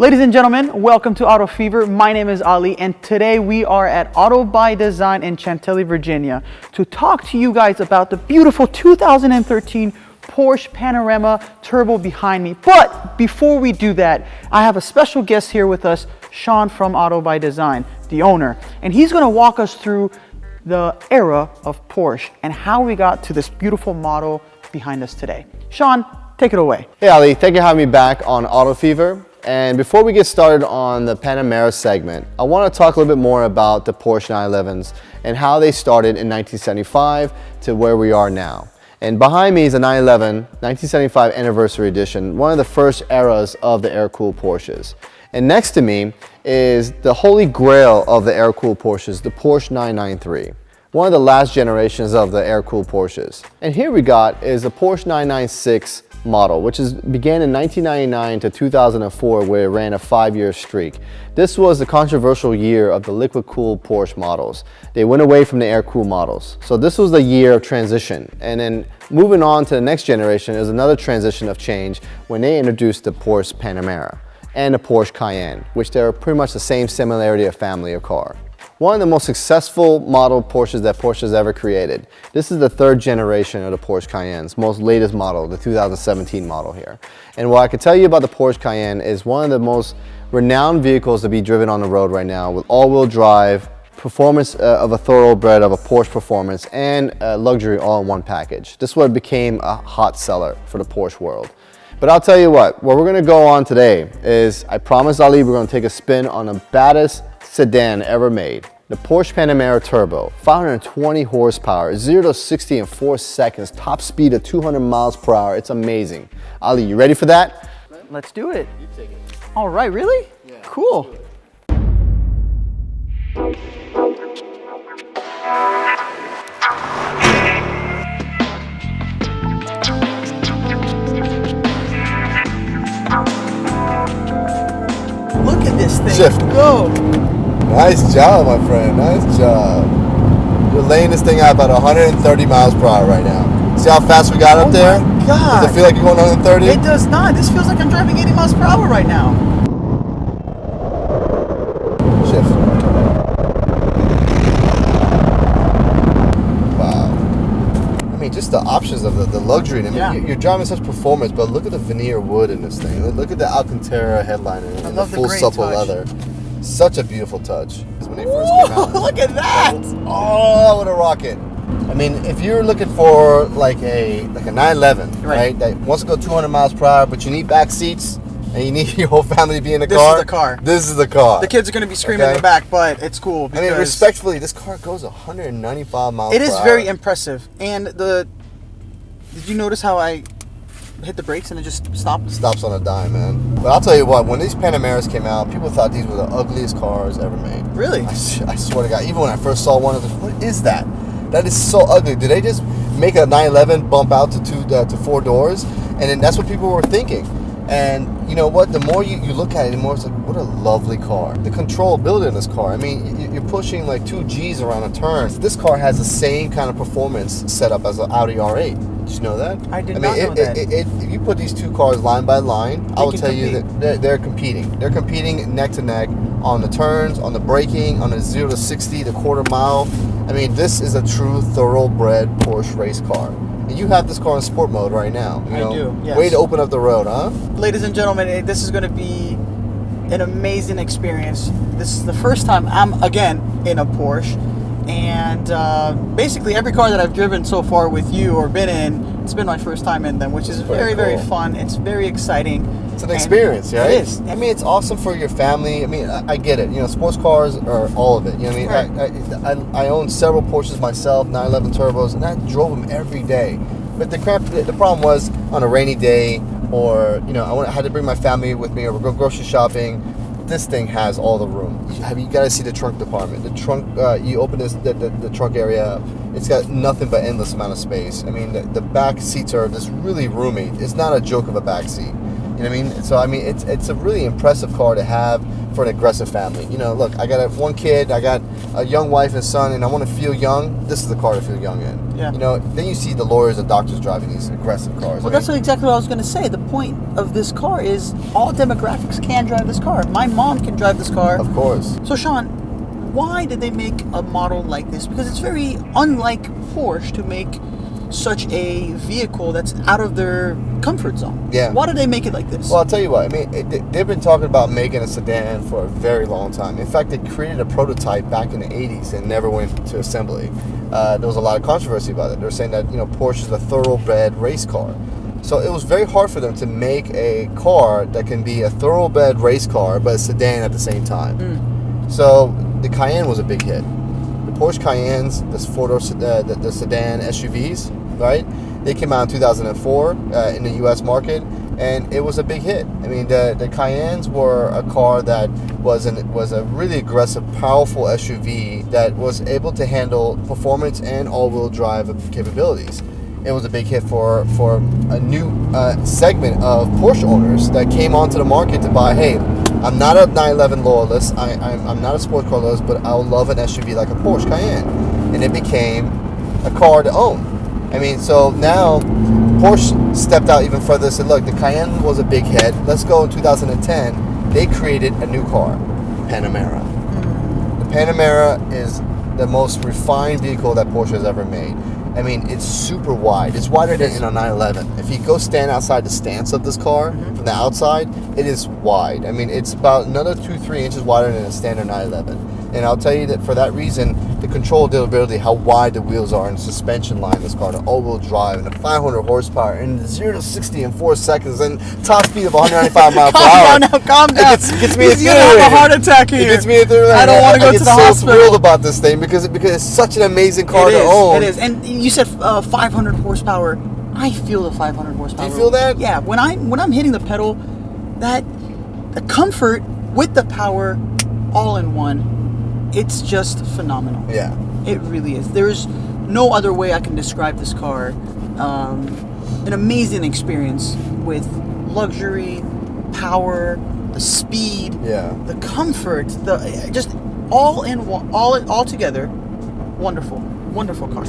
Ladies and gentlemen, welcome to Auto Fever. My name is Ali, and today we are at Auto by Design in Chantilly, Virginia, to talk to you guys about the beautiful 2013 Porsche Panamera Turbo behind me. But before we do that, I have a special guest here with us, Sean from Auto by Design, the owner, and he's going to walk us through the era of Porsche and how we got to this beautiful model behind us today. Sean, take it away. Hey Ali, thank you for having me back on Auto Fever. And before we get started on the Panamera segment, I want to talk a little bit more about the Porsche 911s and how they started in 1975 to where we are now. And behind me is a 911 1975 Anniversary Edition, one of the first eras of the air-cooled Porsches. And next to me is the holy grail of the air-cooled Porsches, the Porsche 993. One of the last generations of the air-cooled Porsches. And here we got is the Porsche 996 model, which began in 1999 to 2004, where it ran a 5-year streak. This was the controversial year of the liquid-cooled Porsche models. They went away from the air-cooled models. So this was the year of transition. And then moving on to the next generation is another transition of change when they introduced the Porsche Panamera and the Porsche Cayenne, which they're pretty much the same similarity of family of car. One of the most successful model Porsches that Porsche has ever created. This is the third generation of the Porsche Cayenne's most latest model, the 2017 model here. And what I can tell you about the Porsche Cayenne is one of the most renowned vehicles to be driven on the road right now, with all-wheel drive, performance of a thoroughbred of a Porsche performance, and luxury all in one package. This is what became a hot seller for the Porsche world. But I'll tell you what we're gonna go on today is, I promised Ali we're gonna take a spin on the baddest sedan ever made. The Porsche Panamera Turbo, 520 horsepower, 0 to 60 in 4 seconds, top speed of 200 miles per hour. It's amazing. Ali, you ready for that? Let's do it. You take it. All right, really? Yeah. Cool. Look at this thing. Shift. Go. Nice job, my friend. Nice job. You're laying this thing out about 130 miles per hour right now. See how fast we got up there? Oh my God. Does it feel like you're going 130? It does not. This feels like I'm driving 80 miles per hour right now. Shift. Wow. I mean, just the options of the luxury. I mean, yeah. You're driving such performance, but look at the veneer wood in this thing. Look at the Alcantara headliner and the full supple leather. Such a beautiful touch. When they first came out. Look at that! Oh, what a rocket! I mean, if you're looking for like a 911, right? That wants to go 200 miles per hour, but you need back seats and you need your whole family to be in the car. This is the car. This is the car. The kids are going to be screaming in the back, but it's cool. I mean, respectfully, this car goes 195 miles per hour. It is very impressive. And did you notice how I hit the brakes and it just stopped? Stops on a dime, man. But I'll tell you what, when these Panameras came out, people thought these were the ugliest cars ever made. Really? I swear to God, even when I first saw one, I was like, what is that? That is so ugly. Did they just make a 911 bump out to 4 doors? And then that's what people were thinking. And you know what? The more you look at it, the more it's like, what a lovely car. The controllability in this car. I mean, you're pushing like 2 Gs around a turn. This car has the same kind of performance setup as an Audi R8. Did you know that? I did not know that. If you put these two cars line by line, I will tell you that they're competing. They're competing neck to neck on the turns, on the braking, on the 0 to 60, the quarter mile. I mean, this is a true thoroughbred Porsche race car. And you have this car in sport mode right now. I do, yes. Way to open up the road, huh? Ladies and gentlemen, this is going to be an amazing experience. This is the first time I'm, again, in a Porsche. And basically every car that I've driven so far with you or been in, it's been my first time in them, which is very, very fun. It's very exciting. It's an experience, right? It is. I mean, it's awesome for your family. I mean, I get it. You know, sports cars are all of it. You know what I mean? Right. I own several Porsches myself, 911 Turbos, and I drove them every day. But the problem was on a rainy day, or, you know, I had to bring my family with me or go grocery shopping. This thing has all the room. You got to see the trunk department. The trunk, you open the trunk area up. It's got nothing but endless amount of space. I mean, the back seats are just really roomy. It's not a joke of a back seat. You know what I mean? So I mean, it's a really impressive car to have for an aggressive family. You know, look, I got one kid, I got a young wife and son, and I want to feel young. This is the car to feel young in. Yeah. You know, then you see the lawyers and doctors driving these aggressive cars. Well, that's exactly what I was going to say. The point of this car is all demographics can drive this car. My mom can drive this car. Of course. So, Sean, why did they make a model like this? Because it's very unlike Porsche to make such a vehicle that's out of their comfort zone. Yeah. Why did they make it like this? Well, I'll tell you what. I mean, they've been talking about making a sedan for a very long time. In fact, they created a prototype back in the 80s and never went to assembly. There was a lot of controversy about it. They were saying that, you know, Porsche is a thoroughbred race car. So it was very hard for them to make a car that can be a thoroughbred race car but a sedan at the same time. So the Cayenne was a big hit. The Porsche Cayennes, the sedan SUVs, right? They came out in 2004 in the U.S. market, and it was a big hit. I mean, the Cayennes were a car that was a really aggressive, powerful SUV that was able to handle performance and all-wheel drive capabilities. It was a big hit for a new segment of Porsche owners that came onto the market to buy, hey, I'm not a 911 loyalist, I'm not a sports car loyalist, but I'll love an SUV like a Porsche Cayenne. And it became a car to own. I mean, so now Porsche stepped out even further and said, look, the Cayenne was a big hit. Let's go in 2010. They created a new car, Panamera. The Panamera is the most refined vehicle that Porsche has ever made. I mean, it's super wide. It's wider than in a 911. If you go stand outside the stance of this car from the outside, it is wide. I mean, it's about another 2-3 inches wider than a standard 911. And I'll tell you that for that reason, the controllability, how wide the wheels are, and the suspension line of this car, the all-wheel drive, and the 500 horsepower, and 0 to 60 in 4 seconds, and top speed of 195 miles per hour. Calm down. It gets me He's gonna have a heart attack here. It gets me I don't want to go to the hospital. I'm so thrilled about this thing because it's such an amazing car to own. It is. And you said 500 horsepower. I feel the 500 horsepower. Do you feel that? Yeah. When I'm hitting the pedal, the comfort with the power, all in one. It's just phenomenal. Yeah. It really is. There's no other way I can describe this car. An amazing experience with luxury, power, the speed, the comfort, just all in one, all together. Wonderful, wonderful car.